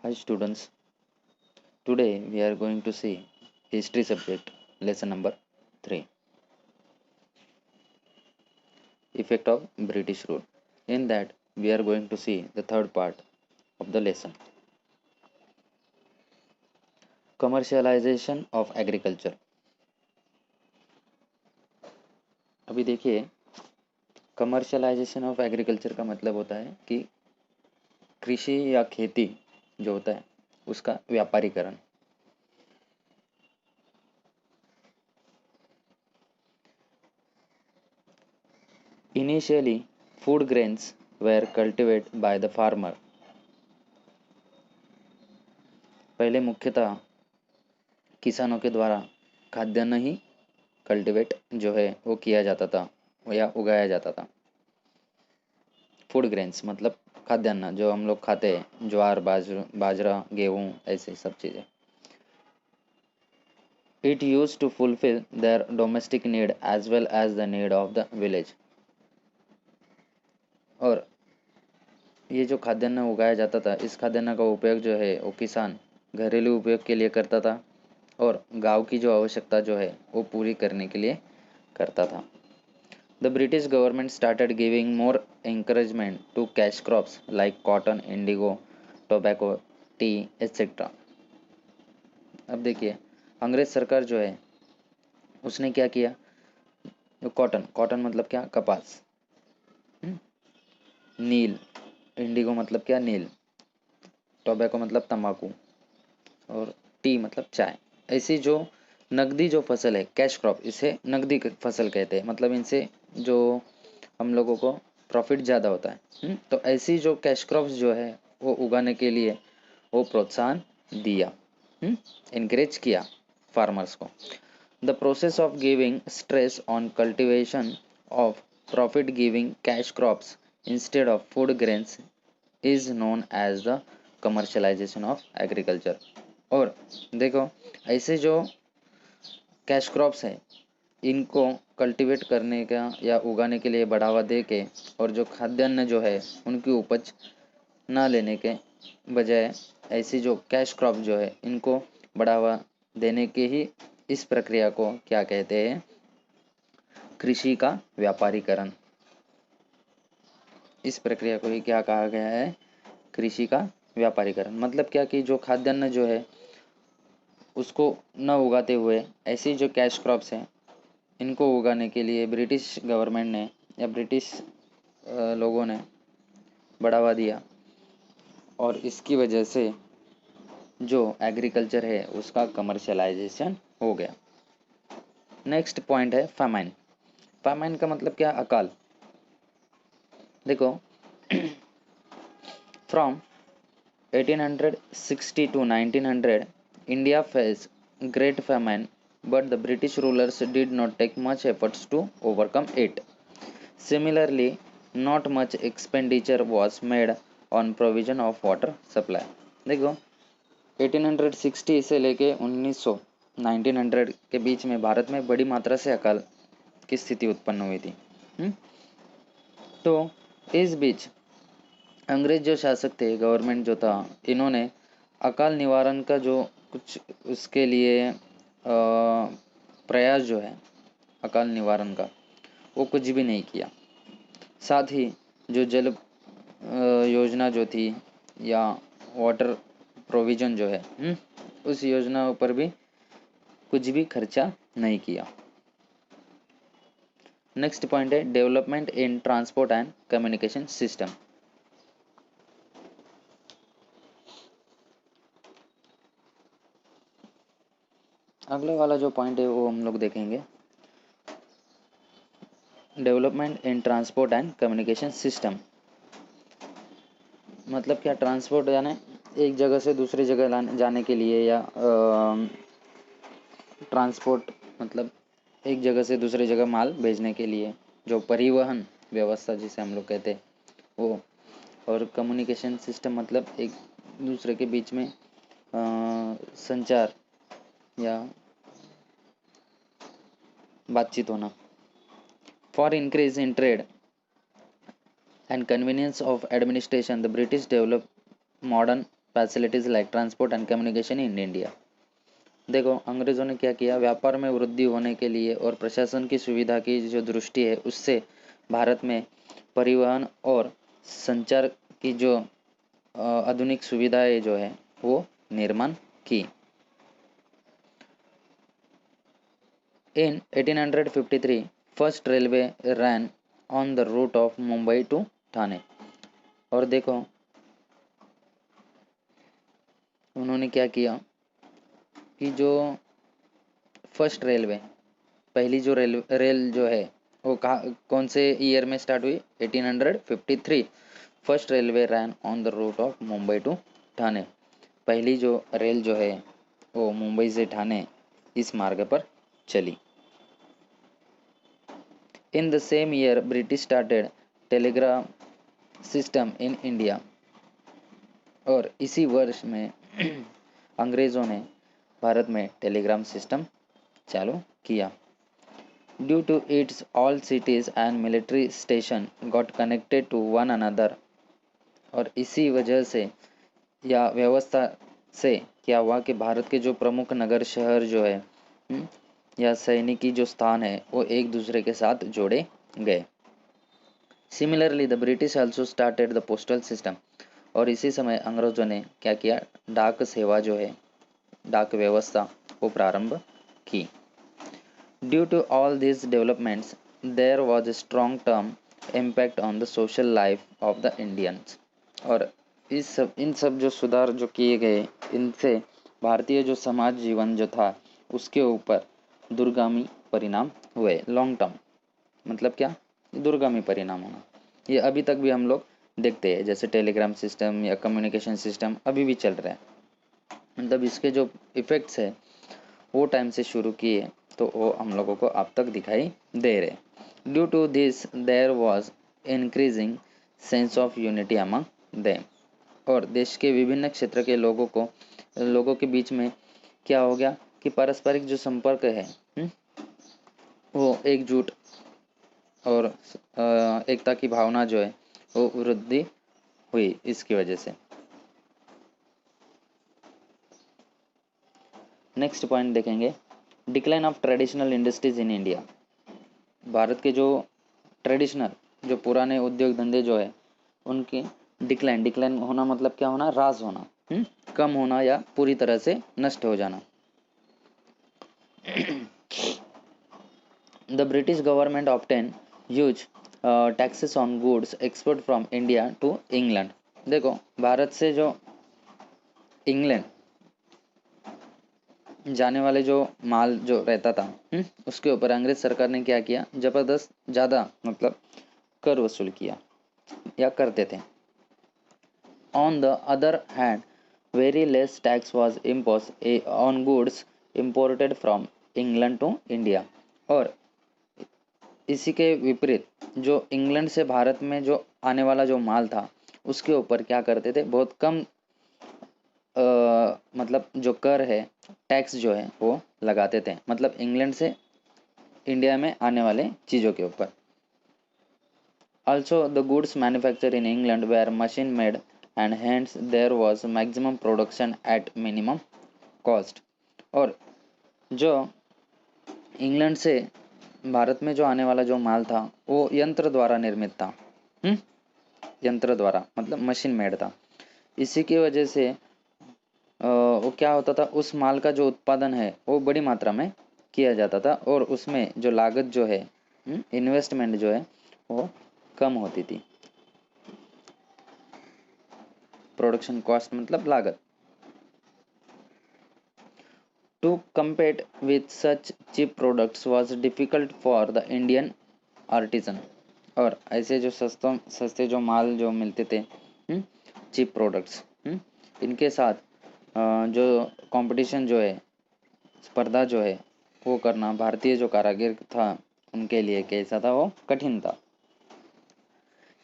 Hi students, today we are going to see history subject lesson number 3, effect of British rule. In that we are going to see the third part of the lesson, commercialization of agriculture. अभी देखिए commercialisation of agriculture का मतलब होता है कि कृषि या खेती जो होता है उसका व्यापारीकरण। Initially, food grains were cultivated by the farmer. पहले मुख्यतः किसानों के द्वारा खाद्यान्न ही कल्टीवेट जो है वो किया जाता था या उगाया जाता था। फूड ग्रेन्स मतलब खाद्यान्न जो हम लोग खाते हैं, ज्वार बाजरा गेहूँ ऐसे सब चीज़ें। It use to fulfil their domestic need as well as the need of the village. और ये जो खाद्यान्न उगाया जाता था, इस खाद्यान्न का उपयोग जो है वो किसान घरेलू उपयोग के लिए करता था और गांव की जो आवश्यकता जो है वो पूरी करने के लिए करता था। The British government started giving more encouragement to cash crops like cotton, indigo, tobacco, tea, etc. अब देखिए अंग्रेज सरकार जो है उसने क्या किया, जो कॉटन मतलब क्या, कपास, नील, इंडिगो मतलब क्या, नील, टोबैको मतलब तंबाकू और टी मतलब चाय। ऐसी जो नकदी जो फसल है, कैश क्रॉप, इसे नकदी फसल कहते हैं, मतलब इनसे जो हम लोगों को प्रॉफिट ज़्यादा होता है। तो ऐसी जो कैश क्रॉप्स जो है वो उगाने के लिए वो प्रोत्साहन दिया, इनकरेज किया फार्मर्स को। The process of giving stress on cultivation of profit giving cash crops instead of food grains is known as the commercialisation of agriculture. और देखो ऐसे जो कैश क्रॉप्स है इनको कल्टीवेट करने का या उगाने के लिए बढ़ावा दे के और जो खाद्यान्न जो है उनकी उपज ना लेने के बजाय ऐसी जो कैश क्रॉप जो है इनको बढ़ावा देने के ही इस प्रक्रिया को क्या कहते हैं, कृषि का व्यापारीकरण। इस प्रक्रिया को ही क्या कहा गया है, कृषि का व्यापारीकरण। मतलब क्या कि जो खाद्यान्न जो है उसको न उगाते हुए ऐसी जो कैश क्रॉप्स हैं इनको उगाने के लिए ब्रिटिश गवर्नमेंट ने या ब्रिटिश लोगों ने बढ़ावा दिया और इसकी वजह से जो एग्रीकल्चर है उसका कमर्शलाइजेशन हो गया। नेक्स्ट पॉइंट है फैमाइन। फैमाइन का मतलब क्या, अकाल। देखो from 1860 to 1900 India face great famine but the British rulers did not take much efforts to overcome it. Similarly, not much expenditure was made on provision of water supply. देखो 1860 से लेके 1900 1900 के बीच में भारत में बड़ी मात्रा से अकाल की स्थिति उत्पन्न हुई थी। तो इस बीच अंग्रेज जो शासक थे, गवर्नमेंट जो था, इन्होंने अकाल निवारण का जो कुछ उसके लिए प्रयास जो है अकाल निवारण का वो कुछ भी नहीं किया। साथ ही जो जल योजना जो थी या वाटर प्रोविज़न जो है उस योजना पर भी कुछ भी खर्चा नहीं किया। नेक्स्ट पॉइंट है development in transport and communication system. अगले वाला जो पॉइंट है वो हम लोग देखेंगे, development in transport and communication system. मतलब क्या, ट्रांसपोर्ट यानी एक जगह से दूसरी जगह जाने के लिए या ट्रांसपोर्ट मतलब एक जगह से दूसरी जगह माल भेजने के लिए जो परिवहन व्यवस्था जिसे हम लोग कहते हैं वो। और कम्युनिकेशन सिस्टम मतलब एक दूसरे के बीच में संचार या बातचीत होना। For increase in trade and convenience of administration, the British developed modern facilities like transport and communication in India. देखो अंग्रेजों ने क्या किया, व्यापार में वृद्धि होने के लिए और प्रशासन की सुविधा की जो दृष्टि है उससे भारत में परिवहन और संचार की जो आधुनिक सुविधाएं जो है वो निर्माण की। In 1853, first railway ran on the route of Mumbai to Thane. और देखो उन्होंने क्या किया कि जो फर्स्ट रेलवे, पहली जो रेल जो है वो कौन से ईयर में स्टार्ट हुई, 1853। First railway ran on the route of Mumbai to Thane, पहली जो रेल जो है वो मुंबई से ठाणे इस मार्ग पर चली। In the same year, British started telegraph system in India। और इसी वर्ष में अंग्रेजों ने भारत में टेलीग्राम सिस्टम चालू किया। Due to its all cities and military station got connected to one another। और इसी वजह से या व्यवस्था से क्या हुआ कि भारत के जो प्रमुख नगर शहर जो है या सैनिकी जो स्थान है वो एक दूसरे के साथ जोड़े गए। Similarly the British also started the postal system. और इसी समय अंग्रेजों ने क्या किया, डाक सेवा जो है, डाक व्यवस्था को प्रारंभ की। Due to all this developments there was a strong term impact on the social life of the Indians. और इन सब जो सुधार जो किए गए, इनसे भारतीय जो समाज जीवन जो था उसके ऊपर दूरगामी परिणाम हुए। लॉन्ग टर्म मतलब क्या, दूरगामी परिणाम होना। ये अभी तक भी हम लोग देखते हैं, जैसे टेलीग्राम सिस्टम या कम्युनिकेशन सिस्टम अभी भी चल रहा है। मतलब इसके जो इफ़ेक्ट्स है वो टाइम से शुरू किए तो वो हम लोगों को अब तक दिखाई दे रहे। Due to this there was increasing sense of unity among them. और देश के विभिन्न क्षेत्र के लोगों के बीच में क्या हो गया कि पारस्परिक जो संपर्क है वो एकजुट और एकता की भावना जो है वो वृद्धि हुई इसकी वजह से। नेक्स्ट पॉइंट देखेंगे, decline of traditional industries in India. Bharat के जो ट्रेडिशनल जो पुराने उद्योग धंधे जो है उनकी डिक्लाइन होना मतलब क्या होना, ह्रास होना, कम होना या पूरी तरह से नष्ट हो जाना। The British government obtain huge taxes on goods export from India to England. देखो भारत से जो इंग्लैंड जाने वाले जो माल जो रहता था उसके ऊपर अंग्रेज सरकार ने क्या किया, जबरदस्त ज़्यादा मतलब कर वसूल किया या करते थे। On the other hand very less tax was impose on goods imported from England to India. और इसी के विपरीत जो इंग्लैंड से भारत में जो आने वाला जो माल था उसके ऊपर क्या करते थे, बहुत कम मतलब जो कर है, टैक्स जो है वो लगाते थे, मतलब इंग्लैंड से इंडिया में आने वाले चीज़ों के ऊपर। Also the goods manufacture in England where machine made and hands there was maximum production at minimum cost. और जो इंग्लैंड से भारत में जो आने वाला जो माल था वो यंत्र द्वारा निर्मित था, यंत्र द्वारा मतलब मशीन मेड था। इसी की वजह से वो क्या होता था, उस माल का जो उत्पादन है वो बड़ी मात्रा में किया जाता था और उसमें जो लागत जो है, इन्वेस्टमेंट जो है वो कम होती थी। प्रोडक्शन कॉस्ट मतलब लागत। To compete with such cheap products was difficult for the Indian artisan। और ऐसे जो सस्ते जो माल जो मिलते थे, चीप प्रोडक्ट्स, इनके साथ जो कंपटीशन जो है, स्पर्धा जो है वो करना भारतीय जो कारीगर था उनके लिए कैसा था, वो कठिन था।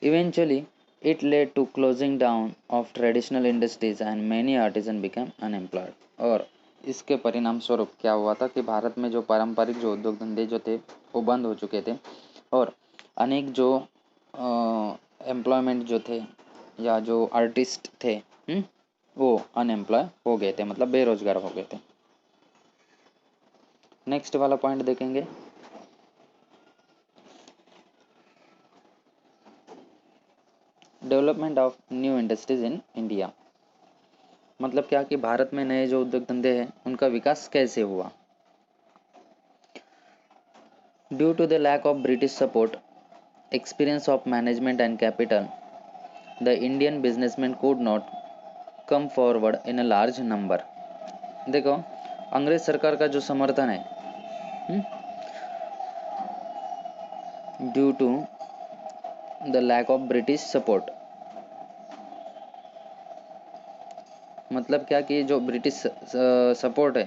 Eventually it led to closing down of traditional industries and many artisan become unemployed. और इसके परिणाम स्वरूप क्या हुआ था कि भारत में जो पारंपरिक जो उद्योग धंधे जो थे वो बंद हो चुके थे और अनेक जो एम्प्लॉयमेंट जो थे या जो आर्टिस्ट थे वो अनएम्प्लॉय हो गए थे, मतलब बेरोजगार हो गए थे। नेक्स्ट वाला पॉइंट देखेंगे, development of new industries in India. मतलब क्या कि भारत में नए जो उद्योग धंधे हैं उनका विकास कैसे हुआ। Due to the lack of British support, experience of management and capital, the Indian businessmen could not come forward in a large number। देखो, अंग्रेज सरकार का जो समर्थन है, due to the lack of British support, मतलब क्या कि जो ब्रिटिश सपोर्ट है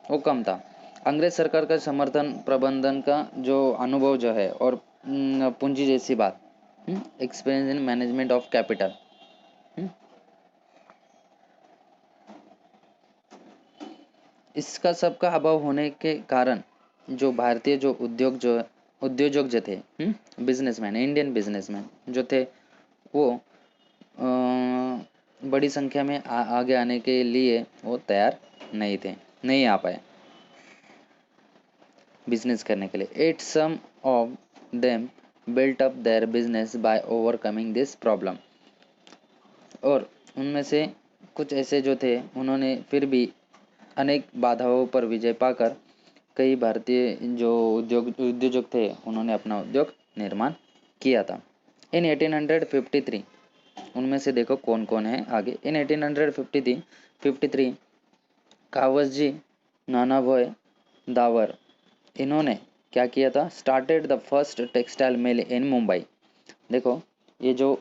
वो कम था। अंग्रेज सरकार का समर्थन, प्रबंधन का जो अनुभव जो है, और पूंजी जैसी बात, experience in management of capital, इसका सबका अभाव होने के कारण जो भारतीय जो उद्योजक जो थे, बिजनेसमैन, इंडियन बिजनेसमैन जो थे, वो बड़ी संख्या में आगे आने के लिए वो तैयार नहीं थे, नहीं आ पाए बिजनेस करने के लिए। At some of them built up their business by overcoming this problem. और उनमें से कुछ ऐसे जो थे, उन्होंने फिर भी अनेक बाधाओं पर विजय पाकर कई भारतीय जो उद्योजक थे, उन्होंने अपना उद्योग निर्माण किया था। इन 1853, उनमें से देखो कौन कौन है आगे। इन 1853 कावसजी नानाभाई दावर, इन्होंने क्या किया था, started the first textile mill in Mumbai. देखो, ये जो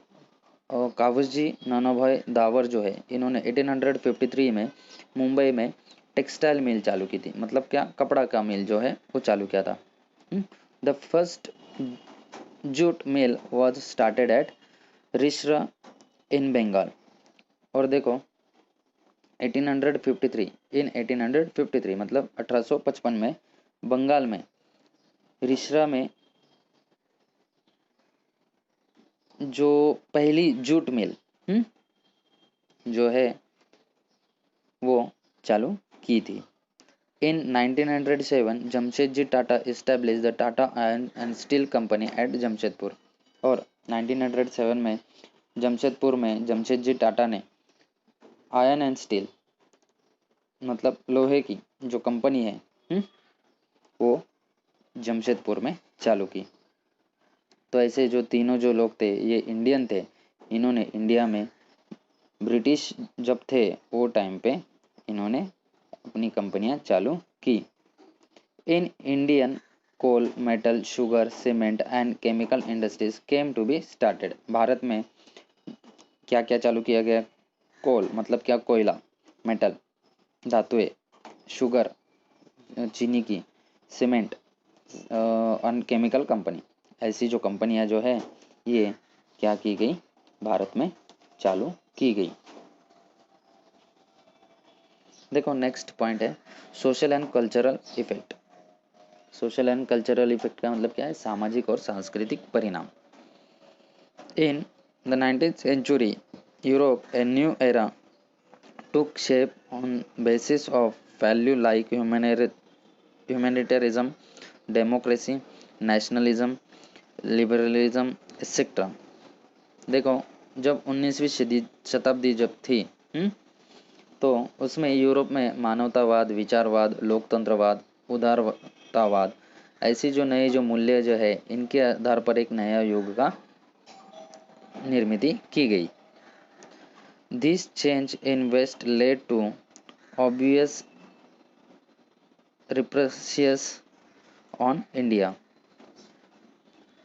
कावसजी नानाभाई दावर जो है, इन्होंने 1853 में मुंबई में टेक्सटाइल मिल चालू की थी। मतलब क्या, कपड़ा का मिल जो है वो चालू किया था। The first jute mill was started at Rishra in Bengal. और देखो 1853, इन 1853 मतलब 1855 में बंगाल में रिश्रा में जो पहली जूट मिल जो है वो चालू की थी। In 1907 Jamshedji Tata establish the Tata Iron and Steel Company at Jamshedpur. और 1907 में जमशेदपुर में जमशेदजी टाटा ने आयरन एंड स्टील मतलब लोहे की जो कंपनी है, वो जमशेदपुर में चालू की। तो ऐसे जो तीनों जो लोग थे, ये इंडियन थे। इन्होंने इंडिया में ब्रिटिश जब थे वो टाइम पे इन्होंने अपनी कंपनियां चालू की। In Indian coal, metal, sugar, cement and chemical industries came to be started. भारत में क्या क्या चालू किया गया, कोल मतलब क्या, कोयला, मेटल धातुएं, शुगर चीनी की, सीमेंट और केमिकल कंपनी, ऐसी जो कंपनियां जो है ये क्या की गई, भारत में चालू की गई। देखो नेक्स्ट पॉइंट है social and cultural effect. Social and cultural effect का मतलब क्या है, सामाजिक और सांस्कृतिक परिणाम। In the 19th century Europe a new era took shape on basis of value like humanitarianism, democracy, nationalism, liberalism, etc। देखो, जब 19वीं शताब्दी जब थी, तो उसमें यूरोप में मानवतावाद, विचारवाद, लोकतंत्रवाद, उदारतावाद, ऐसी जो नए जो मूल्य जो है, इनके आधार पर एक नया युग का निर्मित की गई। This change in west led to obvious repercussions on India.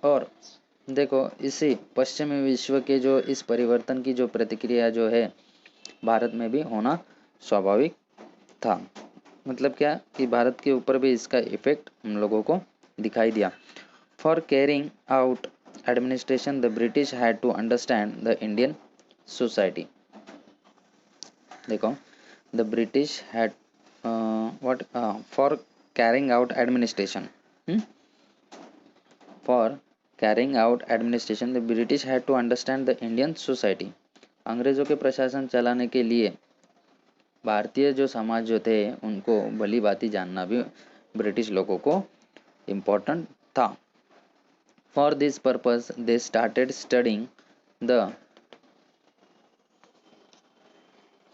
और देखो, इसी पश्चिमी विश्व के जो इस परिवर्तन की जो प्रतिक्रिया जो है, भारत में भी होना स्वाभाविक था। मतलब क्या कि भारत के ऊपर भी इसका इफेक्ट हम लोगों को दिखाई दिया। For carrying out administration the British had to understand the Indian society. देखो, the British had what for carrying out administration, for carrying out administration the British had to understand the Indian society। अंग्रेज़ों के प्रशासन चलाने के लिए भारतीय जो समाज जो थे उनको भली भांति जानना भी ब्रिटिश लोगों को इम्पोर्टेंट था। For this purpose they started studying the,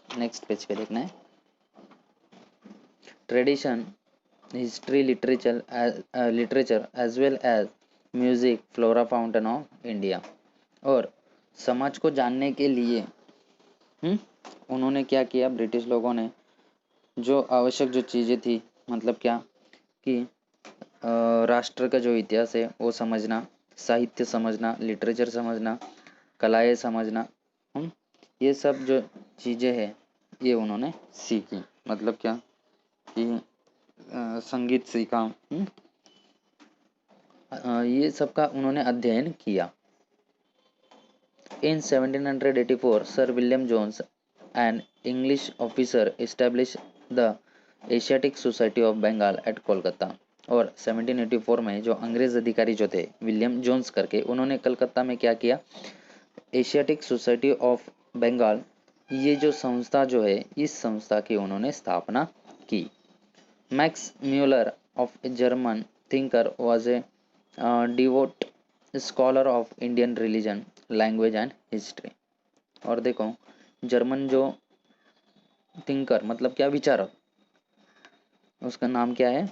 next page पे देखना है, tradition, history, literature as well as music, flora, fountain of India. और समाज को जानने के लिए उन्होंने क्या किया, ब्रिटिश लोगों ने जो आवश्यक जो चीज़ें थी, मतलब क्या कि राष्ट्र का जो इतिहास है वो समझना, साहित्य समझना, लिटरेचर समझना, कलाएं समझना, ये सब जो चीज़ें हैं ये उन्होंने सीखी। मतलब क्या कि संगीत सीखा, ये सब का उन्होंने अध्ययन किया। In 1784, Sir William Jones, an English officer, established the Asiatic Society of Bengal at Kolkata। और 1784 में जो अंग्रेज अधिकारी जो थे विलियम जोन्स करके, उन्होंने कलकत्ता में क्या किया, एशियाटिक सोसाइटी ऑफ बंगाल, ये जो संस्था जो है इस संस्था की उन्होंने स्थापना की। Max Muller of a German thinker was a devote scholar of Indian religion, language and history. और देखो जर्मन जो थिंकर मतलब क्या, विचारक, उसका नाम क्या है,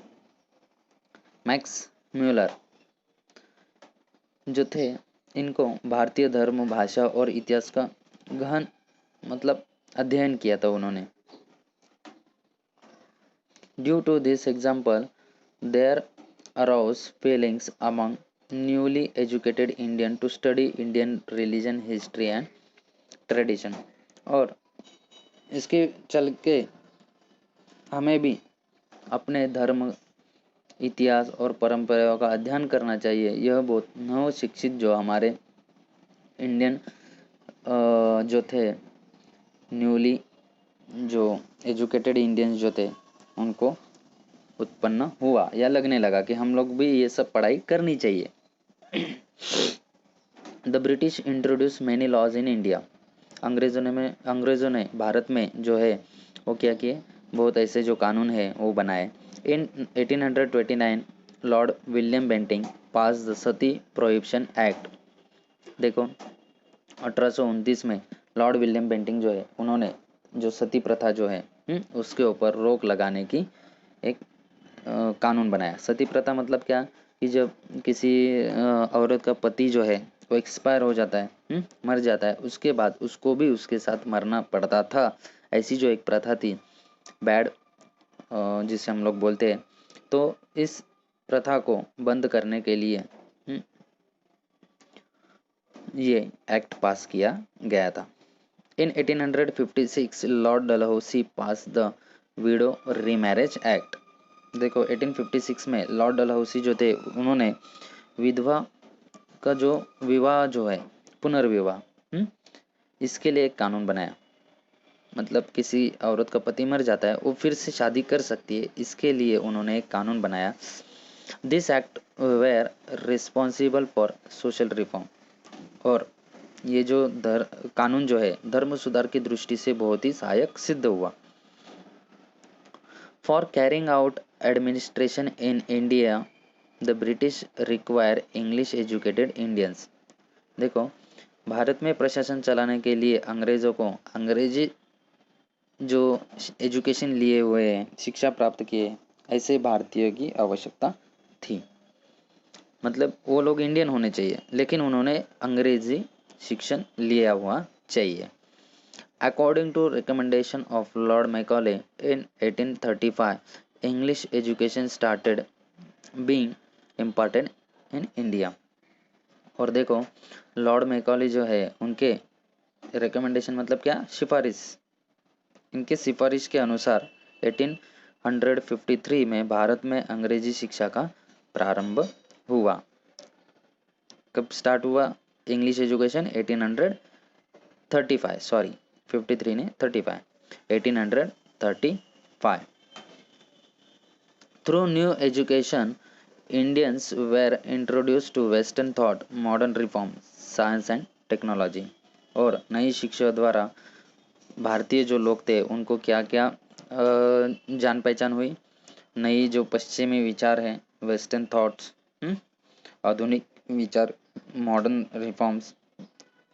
मैक्स म्यूलर, जो थे इनको भारतीय धर्म, भाषा और इतिहास का गहन मतलब अध्ययन किया था उन्होंने। Due to this example there arouse feelings among newly educated Indian to study Indian religion, history and tradition. और इसके चल के हमें भी अपने धर्म, इतिहास और परंपराओं का अध्ययन करना चाहिए। यह बहुत नव शिक्षित जो हमारे इंडियन जो थे, न्यूली जो एजुकेटेड इंडियंस जो थे, उनको उत्पन्न हुआ या लगने लगा कि हम लोग भी ये सब पढ़ाई करनी चाहिए। The British introduce many laws in India. अंग्रेजों ने भारत में जो है वो क्या किए, बहुत ऐसे जो कानून है वो बनाए। In 1829 Lord William Bentinck pass the sati prohibition act. देखो 1829 में लॉर्ड विलियम बेंटिंग जो है उन्होंने जो सती प्रथा जो है उसके ऊपर रोक लगाने की एक कानून बनाया। सती प्रथा मतलब क्या कि जब किसी औरत का पति जो है वो एक्सपायर हो जाता है, मर जाता है, उसके बाद उसको भी उसके साथ मरना पड़ता था। ऐसी जो एक प्रथा थी बैड, जिसे हम लोग बोलते हैं, तो इस प्रथा को बंद करने के लिए ये एक्ट पास किया गया था। इन 1856 Lord Dalhousie pass the widow remarriage act. देखो 1856 में लॉर्ड डलहौसी जो थे उन्होंने विधवा का जो विवाह जो है, पुनर्विवाह, इसके लिए एक कानून बनाया। मतलब किसी औरत का पति मर जाता है वो फिर से शादी कर सकती है, इसके लिए उन्होंने एक कानून बनाया। This act were responsible for social reform. और ये जो कानून जो है धर्म सुधार की दृष्टि से बहुत ही सहायक सिद्ध हुआ। For carrying out administration in India the British require English educated Indians. देखो भारत में प्रशासन चलाने के लिए अंग्रेज़ों को अंग्रेजी जो एजुकेशन लिए हुए हैं, शिक्षा प्राप्त किए ऐसे भारतीयों की आवश्यकता थी। मतलब वो लोग इंडियन होने चाहिए लेकिन उन्होंने अंग्रेजी शिक्षण लिया हुआ चाहिए। According to recommendation of Lord Macaulay in 1835 English education started being important in India. और देखो लॉर्ड मैकॉले जो है उनके रिकमेंडेशन मतलब क्या, सिफारिश, इनके सिफारिश के अनुसार 1853 में भारत में अंग्रेजी शिक्षा का प्रारंभ हुआ। कब स्टार्ट हुआ इंग्लिश एजुकेशन? 1835, सॉरी 53 ने 35, 1835। Through new education Indians were introduced to Western thought, modern reform, science and technology। और नई शिक्षा द्वारा भारतीय जो लोग थे उनको क्या क्या जान पहचान हुई। नई जो पश्चिमी विचार है, वेस्टर्न थॉट्स, आधुनिक विचार, मॉडर्न रिफॉर्म्स,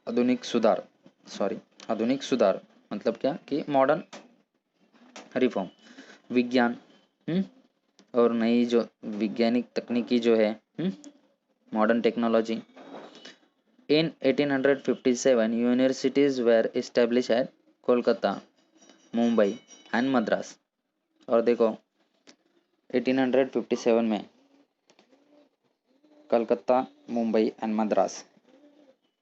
आधुनिक सुधार, आधुनिक सुधार मतलब क्या कि मॉडर्न रिफॉर्म, विज्ञान, और नई जो वैज्ञानिक तकनीकी जो है, modern technology. In 1857 universities were establish at Kolkata, Mumbai and Madras. और देखो 1857 में कलकत्ता, मुंबई एंड मद्रास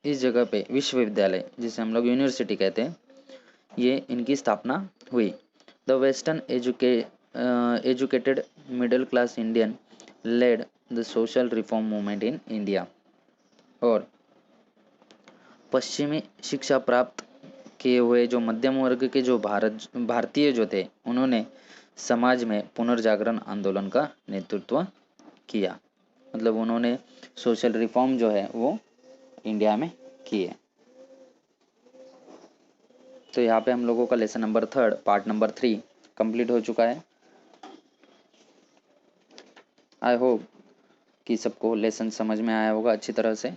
इस जगह पे विश्वविद्यालय, जिसे हम लोग यूनिवर्सिटी कहते हैं, ये इनकी स्थापना हुई। The western educated middle class Indian led the social reform movement in India. और पश्चिमी शिक्षा प्राप्त किए हुए जो मध्यम वर्ग के जो भारतीय जो थे, उन्होंने समाज में पुनर्जागरण आंदोलन का नेतृत्व किया। मतलब उन्होंने सोशल रिफॉर्म जो है वो इंडिया में किए। तो यहाँ पे हम लोगों का lesson number 3 part number 3 complete हो चुका है। आई होप कि सबको लेसन समझ में आया होगा अच्छी तरह से।